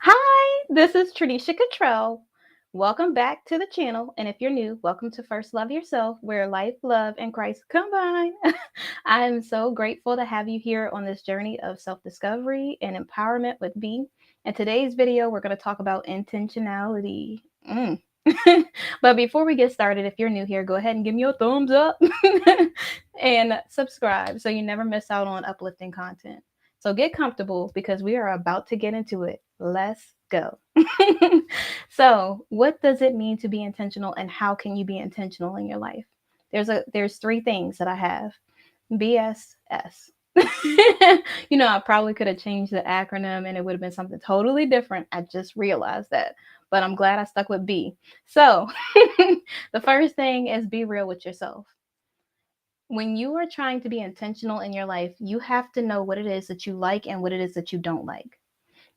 Hi, this is Tradisha Cottrell. Welcome back to the channel. And if you're new, welcome to First Love Yourself, where life, love, and Christ combine. I am so grateful to have you here on this journey of self-discovery and empowerment with B. In today's video, we're going to talk about intentionality. But before we get started, if you're new here, go ahead and give me a thumbs up and subscribe so you never miss out on uplifting content. So get comfortable because we are about to get into it. Let's go. So, what does it mean to be intentional and how can you be intentional in your life? There's three things that I have. BSS. I probably could have changed the acronym and it would have been something totally different. I just realized that. But I'm glad I stuck with B. So, the first thing is be real with yourself. When you are trying to be intentional in your life, you have to know what it is that you like and what it is that you don't like.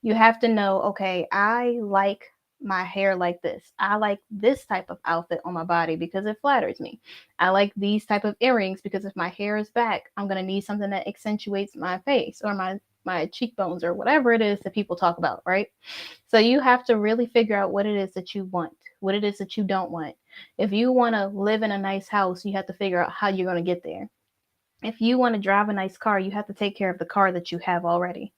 You have to know, okay, I like my hair like this. I like this type of outfit on my body because it flatters me. I like these type of earrings because if my hair is back, I'm going to need something that accentuates my face or my cheekbones or whatever it is that people talk about, right? So you have to really figure out what it is that you want, what it is that you don't want. If you want to live in a nice house, you have to figure out how you're going to get there. If you want to drive a nice car, you have to take care of the car that you have already.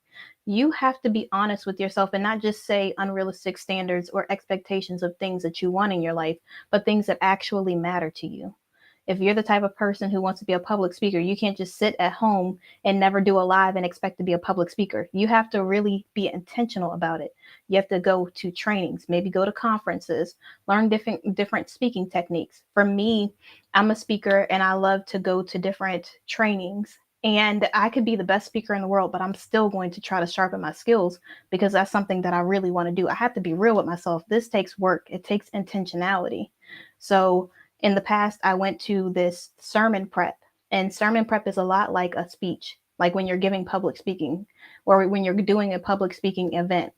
You have to be honest with yourself and not just say unrealistic standards or expectations of things that you want in your life, but things that actually matter to you. If you're the type of person who wants to be a public speaker, you can't just sit at home and never do a live and expect to be a public speaker. You have to really be intentional about it. You have to go to trainings, maybe go to conferences, learn different speaking techniques. For me, I'm a speaker and I love to go to different trainings. And I could be the best speaker in the world, but I'm still going to try to sharpen my skills because that's something that I really want to do. I have to be real with myself. This takes work. It takes intentionality. So in the past, I went to this sermon prep, and sermon prep is a lot like a speech, like when you're giving public speaking or when you're doing a public speaking event.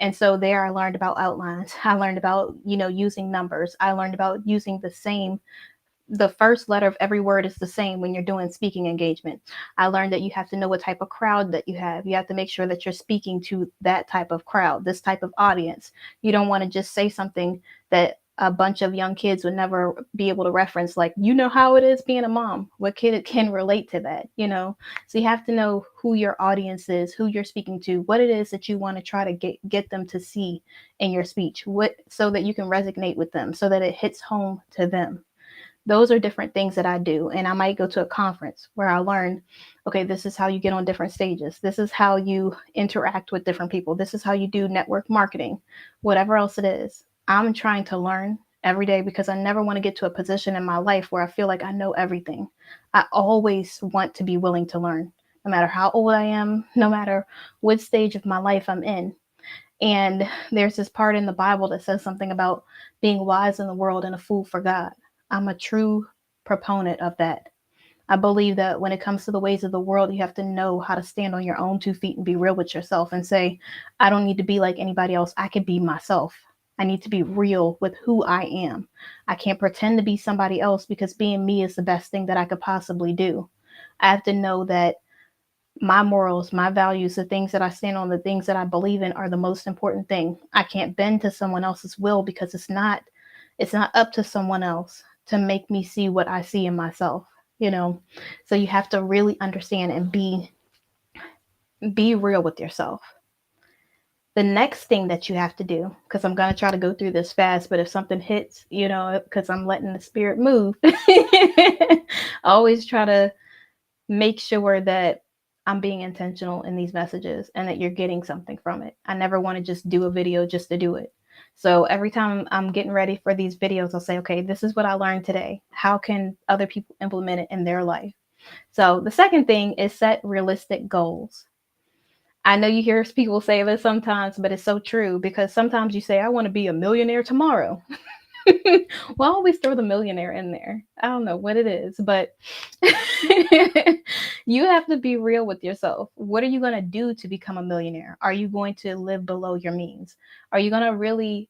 And so there I learned about outlines. I learned about, using numbers. I learned about using the first letter of every word is the same when you're doing speaking engagement. I learned that you have to know what type of crowd that you have. You have to make sure that you're speaking to that type of crowd, this type of audience. You don't want to just say something that a bunch of young kids would never be able to reference, like, how it is being a mom. What kid can relate to that? So you have to know who your audience is, who you're speaking to, what it is that you want to try to get them to see in your speech, so that you can resonate with them, so that it hits home to them. Those are different things that I do. And I might go to a conference where I learn, okay, this is how you get on different stages. This is how you interact with different people. This is how you do network marketing, whatever else it is. I'm trying to learn every day because I never want to get to a position in my life where I feel like I know everything. I always want to be willing to learn, no matter how old I am, no matter what stage of my life I'm in. And there's this part in the Bible that says something about being wise in the world and a fool for God. I'm a true proponent of that. I believe that when it comes to the ways of the world, you have to know how to stand on your own 2 feet and be real with yourself and say, I don't need to be like anybody else. I could be myself. I need to be real with who I am. I can't pretend to be somebody else because being me is the best thing that I could possibly do. I have to know that my morals, my values, the things that I stand on, the things that I believe in are the most important thing. I can't bend to someone else's will because it's not up to someone else to make me see what I see in myself. So you have to really understand and be real with yourself. The next thing that you have to do, because I'm going to try to go through this fast, but if something hits, because I'm letting the spirit move, I always try to make sure that I'm being intentional in these messages and that you're getting something from it. I never want to just do a video just to do it. So every time I'm getting ready for these videos, I'll say, okay, this is what I learned today. How can other people implement it in their life? So the second thing is set realistic goals. I know you hear people say this sometimes, but it's so true because sometimes you say, I want to be a millionaire tomorrow. Well, always throw the millionaire in there. I don't know what it is, but you have to be real with yourself. What are you going to do to become a millionaire? Are you going to live below your means? Are you going to really,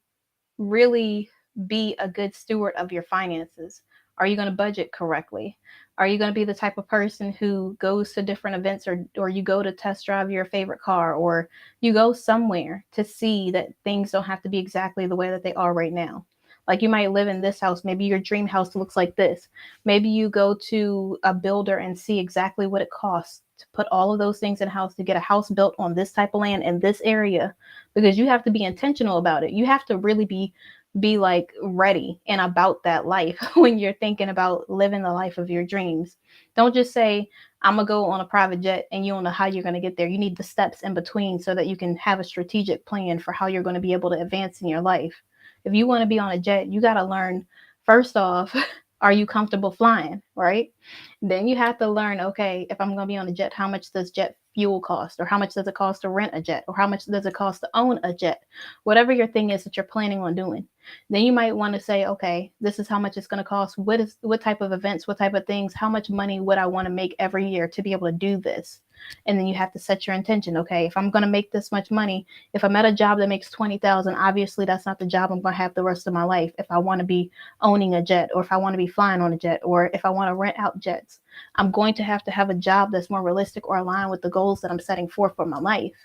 really be a good steward of your finances? Are you going to budget correctly? Are you going to be the type of person who goes to different events, or you go to test drive your favorite car, or you go somewhere to see that things don't have to be exactly the way that they are right now? Like, you might live in this house, maybe your dream house looks like this. Maybe you go to a builder and see exactly what it costs to put all of those things in a house, to get a house built on this type of land in this area, because you have to be intentional about it. You have to really be like ready and about that life when you're thinking about living the life of your dreams. Don't just say, I'm gonna go on a private jet, and you don't know how you're gonna get there. You need the steps in between so that you can have a strategic plan for how you're gonna be able to advance in your life. If you want to be on a jet, you got to learn, first off, are you comfortable flying, right? Then you have to learn, okay, if I'm going to be on a jet, how much does jet fuel cost? Or how much does it cost to rent a jet? Or how much does it cost to own a jet? Whatever your thing is that you're planning on doing. Then you might want to say, okay, this is how much it's going to cost. What type of events, what type of things, how much money would I want to make every year to be able to do this? And then you have to set your intention. Okay, if I'm going to make this much money, if I'm at a job that makes 20,000, obviously that's not the job I'm going to have the rest of my life. If I want to be owning a jet, or if I want to be flying on a jet, or if I want to rent out jets, I'm going to have a job that's more realistic or aligned with the goals that I'm setting forth for my life.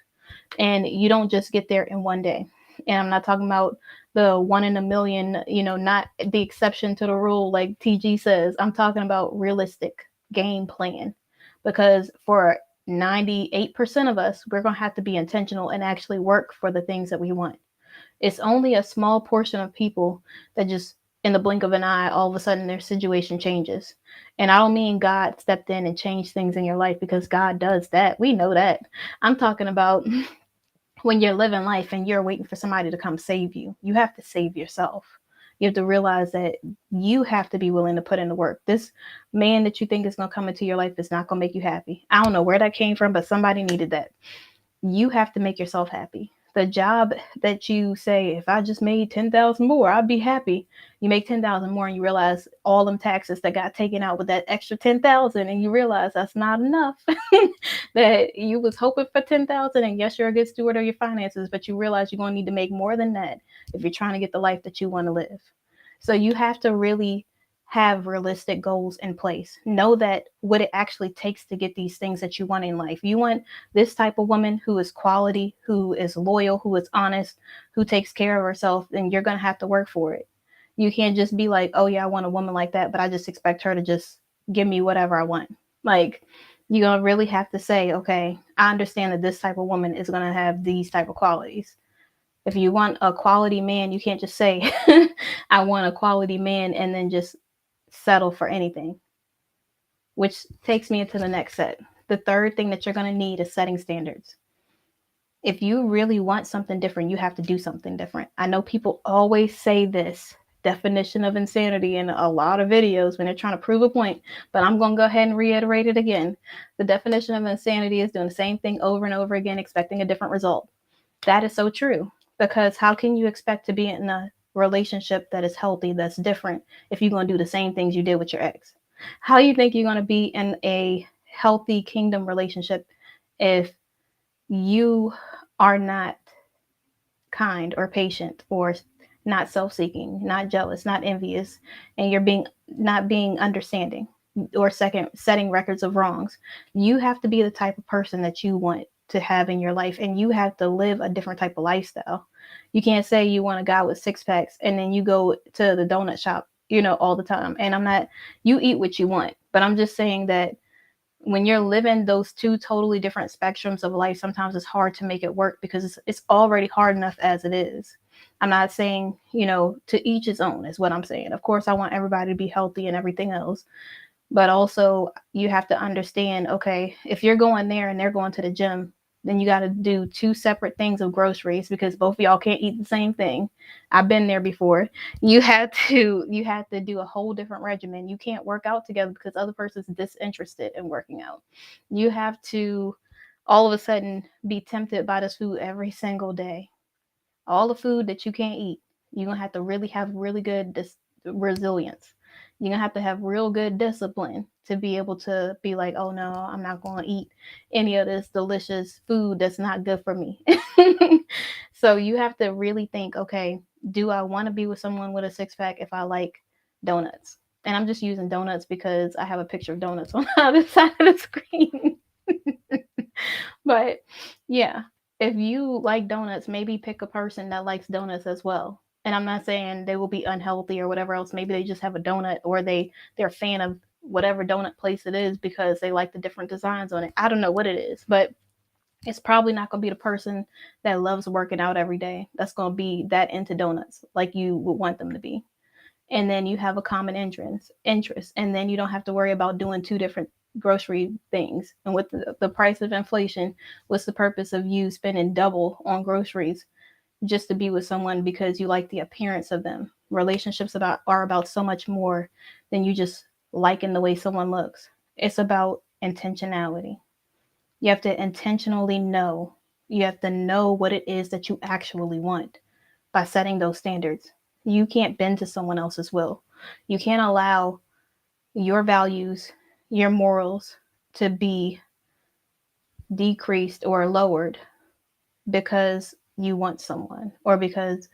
And you don't just get there in one day. And I'm not talking about the one in a million, not the exception to the rule like TG says. I'm talking about realistic game plan, because for 98% of us, we're going to have to be intentional and actually work for the things that we want. It's only a small portion of people that just, in the blink of an eye, all of a sudden their situation changes. And I don't mean God stepped in and changed things in your life, because God does that. We know that. I'm talking about when you're living life and you're waiting for somebody to come save you. You have to save yourself. You have to realize that you have to be willing to put in the work. This man that you think is going to come into your life is not going to make you happy. I don't know where that came from, but somebody needed that. You have to make yourself happy. The job that you say, if I just made 10,000 more, I'd be happy. You make 10,000 more and you realize all them taxes that got taken out with that extra 10,000, and you realize that's not enough. That you was hoping for 10,000, and yes, you're a good steward of your finances, but you realize you're going to need to make more than that if you're trying to get the life that you want to live. So you have to really have realistic goals in place. Know that what it actually takes to get these things that you want in life. You want this type of woman who is quality, who is loyal, who is honest, who takes care of herself, then you're going to have to work for it. You can't just be like, oh yeah, I want a woman like that, but I just expect her to just give me whatever I want. Like, you're going to really have to say, okay, I understand that this type of woman is going to have these type of qualities. If you want a quality man, you can't just say, I want a quality man, and then just settle for anything. Which takes me into the next set. The third thing that you're going to need is setting standards. If you really want something different, you have to do something different. I know people always say this definition of insanity in a lot of videos when they're trying to prove a point, but I'm going to go ahead and reiterate it again. The definition of insanity is doing the same thing over and over again, expecting a different result. That is so true, because how can you expect to be in a relationship that is healthy, that's different, if you're going to do the same things you did with your ex? How do you think you're going to be in a healthy kingdom relationship if you are not kind or patient, or not self-seeking, not jealous, not envious, and you're being not being understanding, or second, setting records of wrongs? You have to be the type of person that you want to have in your life, and you have to live a different type of lifestyle. You can't say you want a guy with six packs and then you go to the donut shop, all the time. And I'm not, you eat what you want, but I'm just saying that when you're living those two totally different spectrums of life, sometimes it's hard to make it work, because it's already hard enough as it is. I'm not saying, to each his own is what I'm saying. Of course, I want everybody to be healthy and everything else. But also, you have to understand, okay, if you're going there and they're going to the gym, then you got to do two separate things of groceries, because both of y'all can't eat the same thing. I've been there before. You have to do a whole different regimen. You can't work out together because the other person's disinterested in working out. You have to all of a sudden be tempted by this food every single day. All the food that you can't eat, you're going to have to really have really good resilience. You're going to have real good discipline to be able to be like, oh no, I'm not going to eat any of this delicious food that's not good for me. So you have to really think, okay, do I want to be with someone with a six pack if I like donuts? And I'm just using donuts because I have a picture of donuts on the other side of the screen. But yeah, if you like donuts, maybe pick a person that likes donuts as well. And I'm not saying they will be unhealthy or whatever else. Maybe they just have a donut, or they're a fan of whatever donut place it is because they like the different designs on it. I don't know what it is, but it's probably not going to be the person that loves working out every day that's going to be that into donuts like you would want them to be. And then you have a common interest, and then you don't have to worry about doing two different grocery things. And with the price of inflation, what's the purpose of you spending double on groceries just to be with someone because you like the appearance of them? Relationships are about so much more than you just liking the way someone looks. It's about intentionality. You have to intentionally know. You have to know what it is that you actually want by setting those standards. You can't bend to someone else's will. You can't allow your values, your morals to be decreased or lowered because you want someone, or because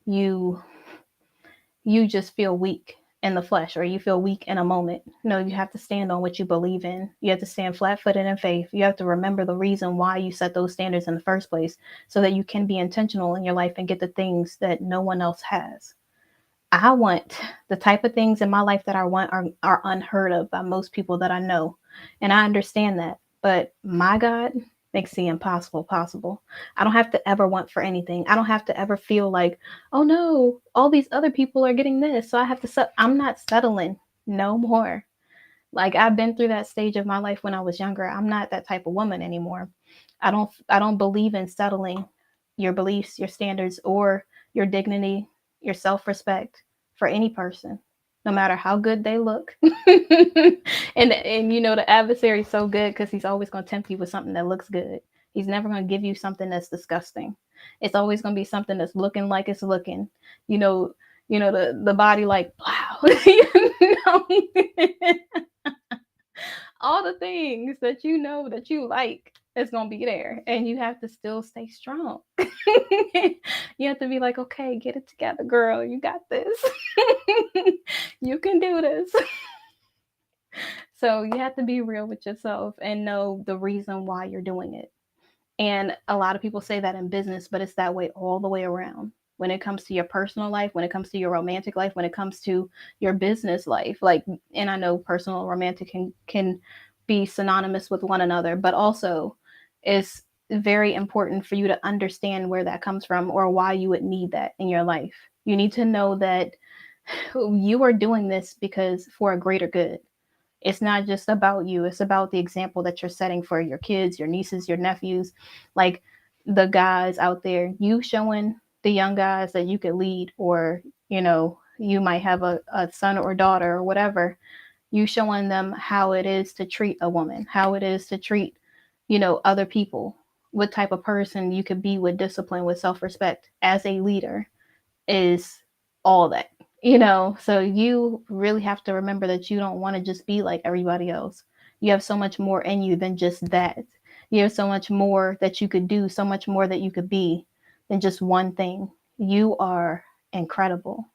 you you just feel weak in the flesh, or you feel weak in a moment. No, you have to stand on what you believe in. You have to stand flat-footed in faith. You have to remember the reason why you set those standards in the first place, so that you can be intentional in your life and get the things that no one else has. I want the type of things in my life that I want are unheard of by most people that I know. And I understand that. But my God makes the impossible possible. I don't have to ever want for anything. I don't have to ever feel like, oh no, all these other people are getting this, so I have to I'm not settling no more. Like, I've been through that stage of my life when I was younger. I'm not that type of woman anymore. I don't believe in settling your beliefs, your standards, or your dignity, your self-respect for any person, no matter how good they look. And the adversary's so good because he's always going to tempt you with something that looks good. He's never going to give you something that's disgusting. It's always going to be something that's looking like it's looking. You know, the body like, wow. know? All the things that you know that you like is going to be there, and you have to still stay strong. You have to be like, okay, get it together, girl. You got this. You can do this. So you have to be real with yourself and know the reason why you're doing it. And a lot of people say that in business, but it's that way all the way around. When it comes to your personal life, when it comes to your romantic life, when it comes to your business life, like, and I know personal and romantic can be synonymous with one another, but also it's very important for you to understand where that comes from, or why you would need that in your life. You need to know that you are doing this because for a greater good. It's not just about you. It's about the example that you're setting for your kids, your nieces, your nephews, like the guys out there. You showing the young guys that you could lead, or, you might have a son or daughter or whatever. You showing them how it is to treat a woman, how it is to treat, other people, what type of person you could be with discipline, with self-respect as a leader is all that. So you really have to remember that you don't want to just be like everybody else. You have so much more in you than just that. You have so much more that you could do, so much more that you could be than just one thing. You are incredible.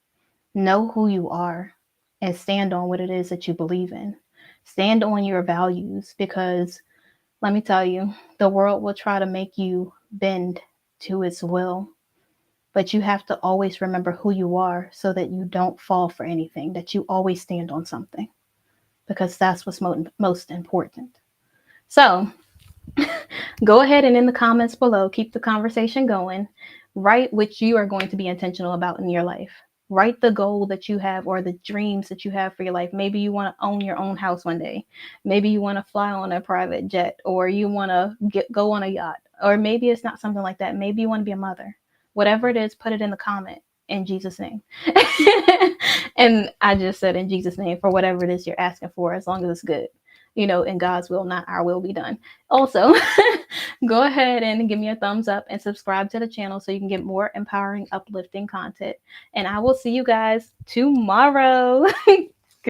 Know who you are and stand on what it is that you believe in. Stand on your values, because let me tell you, the world will try to make you bend to its will. But you have to always remember who you are, so that you don't fall for anything, that you always stand on something, because that's what's most important. So go ahead and in the comments below, keep the conversation going. Write what you are going to be intentional about in your life. Write the goal that you have, or the dreams that you have for your life. Maybe you want to own your own house one day. Maybe you want to fly on a private jet, or you want to go on a yacht. Or maybe it's not something like that. Maybe you want to be a mother. Whatever it is, put it in the comment in Jesus' name. And I just said in Jesus' name for whatever it is you're asking for, as long as it's good. In God's will, not our will, be done. Also, go ahead and give me a thumbs up and subscribe to the channel so you can get more empowering, uplifting content. And I will see you guys tomorrow.